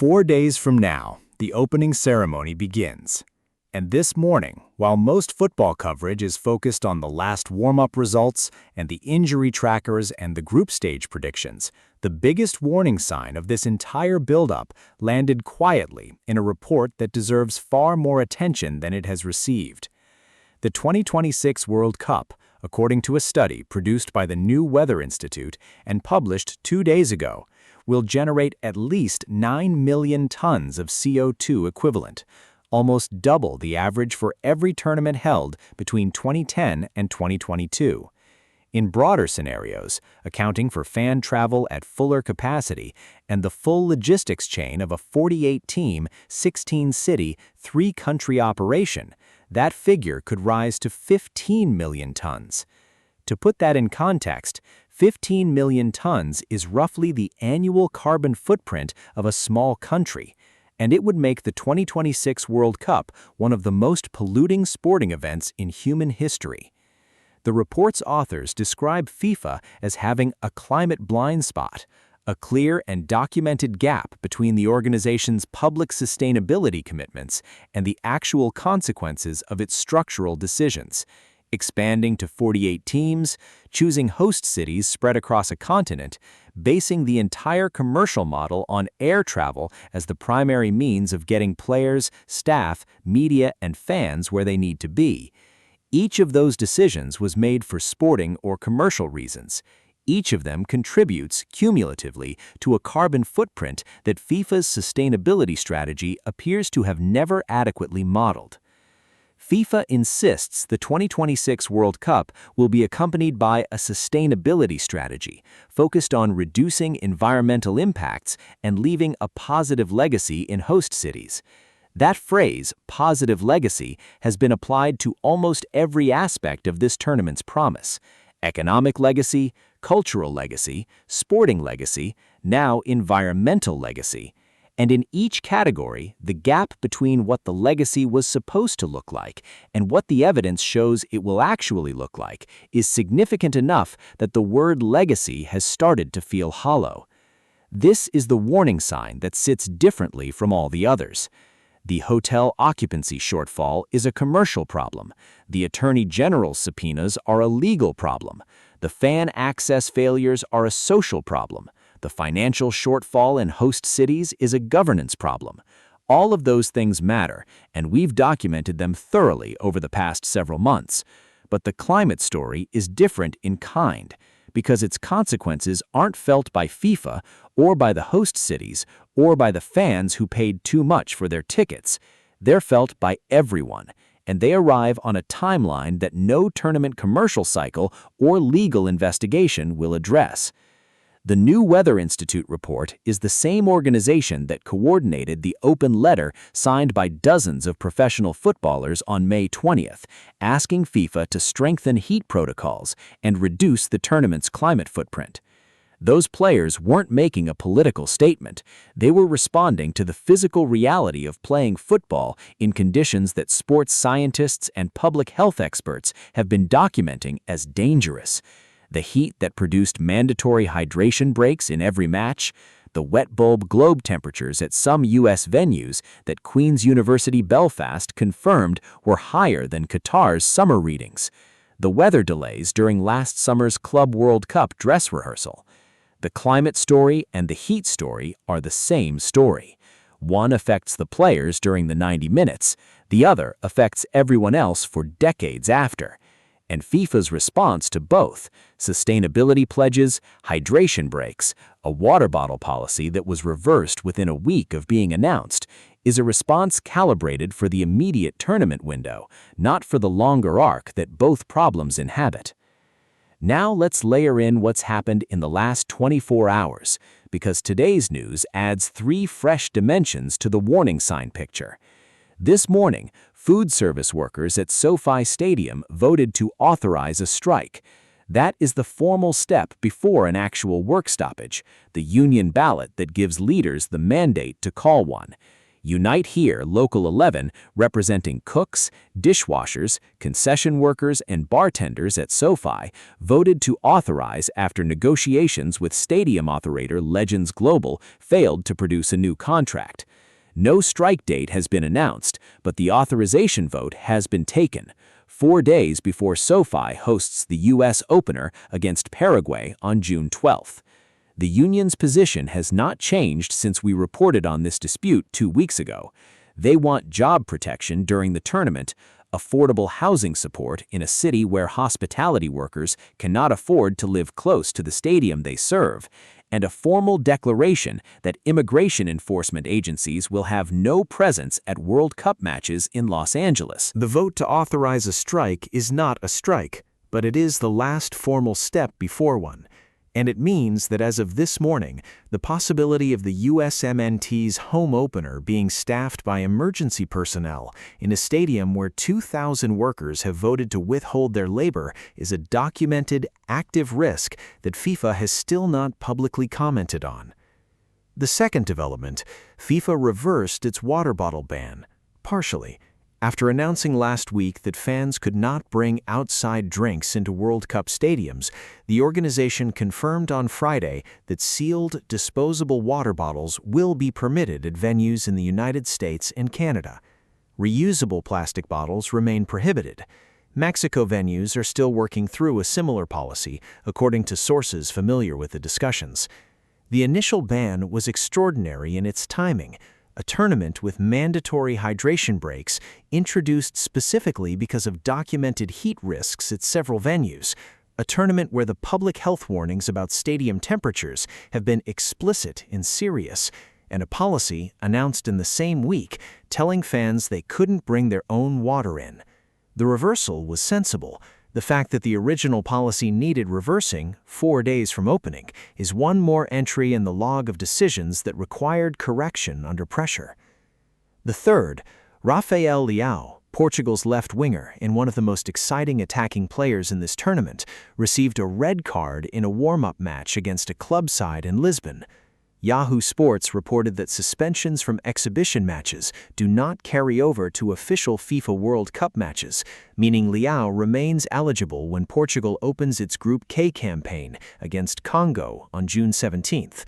4 days from now, the opening ceremony begins. And this morning, while most football coverage is focused on the last warm-up results and the injury trackers and the group stage predictions, the biggest warning sign of this entire build-up landed quietly in a report that deserves far more attention than it has received. The 2026 World Cup, according to a study produced by the New Weather Institute and published 2 days ago, will generate at least 9 million tons of CO2 equivalent, almost double the average for every tournament held between 2010 and 2022. In broader scenarios, accounting for fan travel at fuller capacity and the full logistics chain of a 48-team, 16-city, 3-country operation, that figure could rise to 15 million tons. To put that in context, 15 million tons is roughly the annual carbon footprint of a small country, and it would make the 2026 World Cup one of the most polluting sporting events in human history. The report's authors describe FIFA as having a climate blind spot, a clear and documented gap between the organization's public sustainability commitments and the actual consequences of its structural decisions. Expanding to 48 teams, choosing host cities spread across a continent, basing the entire commercial model on air travel as the primary means of getting players, staff, media, and fans where they need to be. Each of those decisions was made for sporting or commercial reasons. Each of them contributes, cumulatively, to a carbon footprint that FIFA's sustainability strategy appears to have never adequately modeled. FIFA insists the 2026 World Cup will be accompanied by a sustainability strategy focused on reducing environmental impacts and leaving a positive legacy in host cities. That phrase, positive legacy, has been applied to almost every aspect of this tournament's promise: economic legacy, cultural legacy, sporting legacy, now environmental legacy. And in each category, the gap between what the legacy was supposed to look like and what the evidence shows it will actually look like is significant enough that the word legacy has started to feel hollow. This is the warning sign that sits differently from all the others. The hotel occupancy shortfall is a commercial problem. The Attorney General's subpoenas are a legal problem. The fan access failures are a social problem. The financial shortfall in host cities is a governance problem. All of those things matter, and we've documented them thoroughly over the past several months. But the climate story is different in kind, because its consequences aren't felt by FIFA or by the host cities or by the fans who paid too much for their tickets. They're felt by everyone, and they arrive on a timeline that no tournament commercial cycle or legal investigation will address. The New Weather Institute report is the same organization that coordinated the open letter signed by dozens of professional footballers on May 20th, asking FIFA to strengthen heat protocols and reduce the tournament's climate footprint. Those players weren't making a political statement. They were responding to the physical reality of playing football in conditions that sports scientists and public health experts have been documenting as dangerous. The heat that produced mandatory hydration breaks in every match, the wet bulb globe temperatures at some U.S. venues that Queen's University Belfast confirmed were higher than Qatar's summer readings, the weather delays during last summer's Club World Cup dress rehearsal. The climate story and the heat story are the same story. One affects the players during the 90 minutes, the other affects everyone else for decades after. And FIFA's response to both, sustainability pledges, hydration breaks, a water bottle policy that was reversed within a week of being announced, is a response calibrated for the immediate tournament window, not for the longer arc that both problems inhabit. Now let's layer in what's happened in the last 24 hours, because today's news adds 3 fresh dimensions to the warning sign picture. This morning, food service workers at SoFi Stadium voted to authorize a strike. That is the formal step before an actual work stoppage, the union ballot that gives leaders the mandate to call one. Unite Here Local 11, representing cooks, dishwashers, concession workers, and bartenders at SoFi, voted to authorize after negotiations with stadium operator Legends Global failed to produce a new contract. No strike date has been announced, but the authorization vote has been taken, 4 days before SoFi hosts the U.S. opener against Paraguay on June 12th. The union's position has not changed since we reported on this dispute 2 weeks ago. They want job protection during the tournament, affordable housing support in a city where hospitality workers cannot afford to live close to the stadium they serve, and a formal declaration that immigration enforcement agencies will have no presence at World Cup matches in Los Angeles. The vote to authorize a strike is not a strike, but it is the last formal step before one. And it means that as of this morning, the possibility of the USMNT's home opener being staffed by emergency personnel in a stadium where 2,000 workers have voted to withhold their labor is a documented, active risk that FIFA has still not publicly commented on. The second development, FIFA reversed its water bottle ban, partially, after announcing last week that fans could not bring outside drinks into World Cup stadiums. The organization confirmed on Friday that sealed, disposable water bottles will be permitted at venues in the United States and Canada. Reusable plastic bottles remain prohibited. Mexico venues are still working through a similar policy, according to sources familiar with the discussions. The initial ban was extraordinary in its timing, a tournament with mandatory hydration breaks introduced specifically because of documented heat risks at several venues, a tournament where the public health warnings about stadium temperatures have been explicit and serious, and a policy announced in the same week telling fans they couldn't bring their own water in. The reversal was sensible. The fact that the original policy needed reversing 4 days from opening is one more entry in the log of decisions that required correction under pressure. The third, Rafael Leão, Portugal's left winger and one of the most exciting attacking players in this tournament, received a red card in a warm-up match against a club side in Lisbon. Yahoo Sports reported that suspensions from exhibition matches do not carry over to official FIFA World Cup matches, meaning Leão remains eligible when Portugal opens its Group K campaign against Congo on June 17th.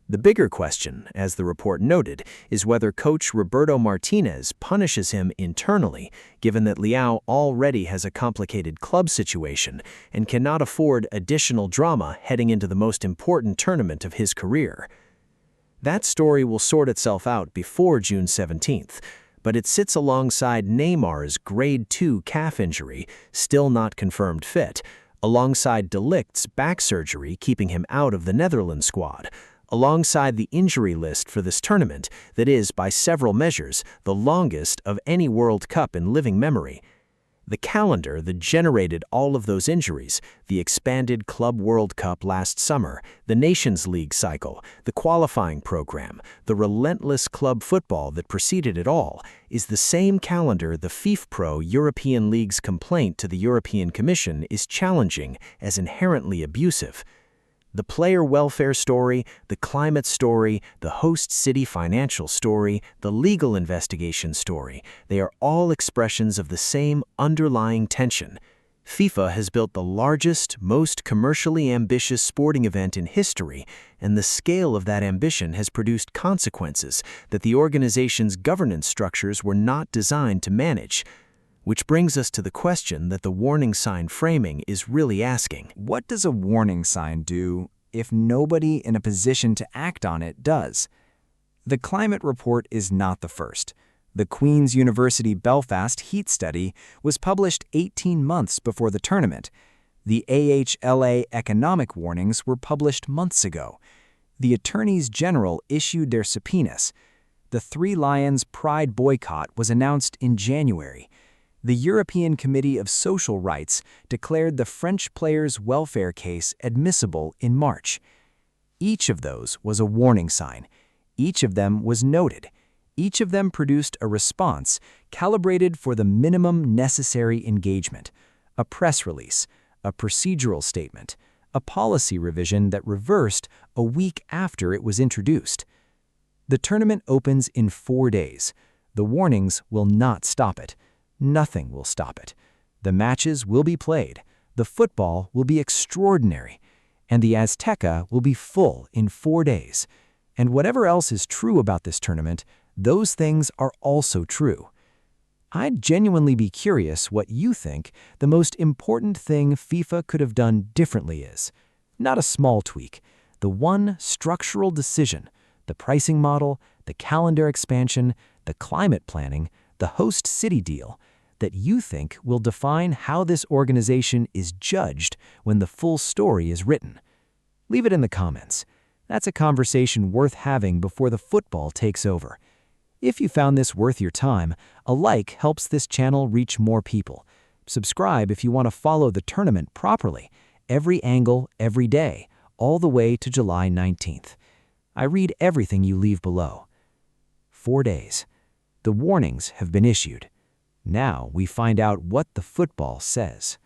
The bigger question, as the report noted, is whether coach Roberto Martinez punishes him internally, given that Leão already has a complicated club situation and cannot afford additional drama heading into the most important tournament of his career. That story will sort itself out before June 17th, but it sits alongside Neymar's Grade 2 calf injury, still not confirmed fit, alongside De Ligt's back surgery keeping him out of the Netherlands squad, alongside the injury list for this tournament that is, by several measures, the longest of any World Cup in living memory. The calendar that generated all of those injuries, the expanded Club World Cup last summer, the Nations League cycle, the qualifying program, the relentless club football that preceded it all, is the same calendar the FIFPro European League's complaint to the European Commission is challenging as inherently abusive. The player welfare story, the climate story, the host city financial story, the legal investigation story, they are all expressions of the same underlying tension. FIFA has built the largest, most commercially ambitious sporting event in history, and the scale of that ambition has produced consequences that the organization's governance structures were not designed to manage. Which brings us to the question that the warning sign framing is really asking. What does a warning sign do if nobody in a position to act on it does? The climate report is not the first. The Queen's University Belfast heat study was published 18 months before the tournament. The AHLA economic warnings were published months ago. The attorneys general issued their subpoenas. The Three Lions Pride boycott was announced in January. The European Committee of Social Rights declared the French players' welfare case admissible in March. Each of those was a warning sign. Each of them was noted. Each of them produced a response calibrated for the minimum necessary engagement, a press release, a procedural statement, a policy revision that reversed a week after it was introduced. The tournament opens in 4 days. The warnings will not stop it. Nothing will stop it. The matches will be played. The football will be extraordinary. And the Azteca will be full in 4 days. And whatever else is true about this tournament, those things are also true. I'd genuinely be curious what you think the most important thing FIFA could have done differently is. Not a small tweak, the one structural decision, the pricing model, the calendar expansion, the climate planning, the host city deal, that you think will define how this organization is judged when the full story is written. Leave it in the comments. That's a conversation worth having before the football takes over. If you found this worth your time, a like helps this channel reach more people. Subscribe if you want to follow the tournament properly, every angle, every day, all the way to July 19th. I read everything you leave below. 4 days. The warnings have been issued. Now we find out what the football says.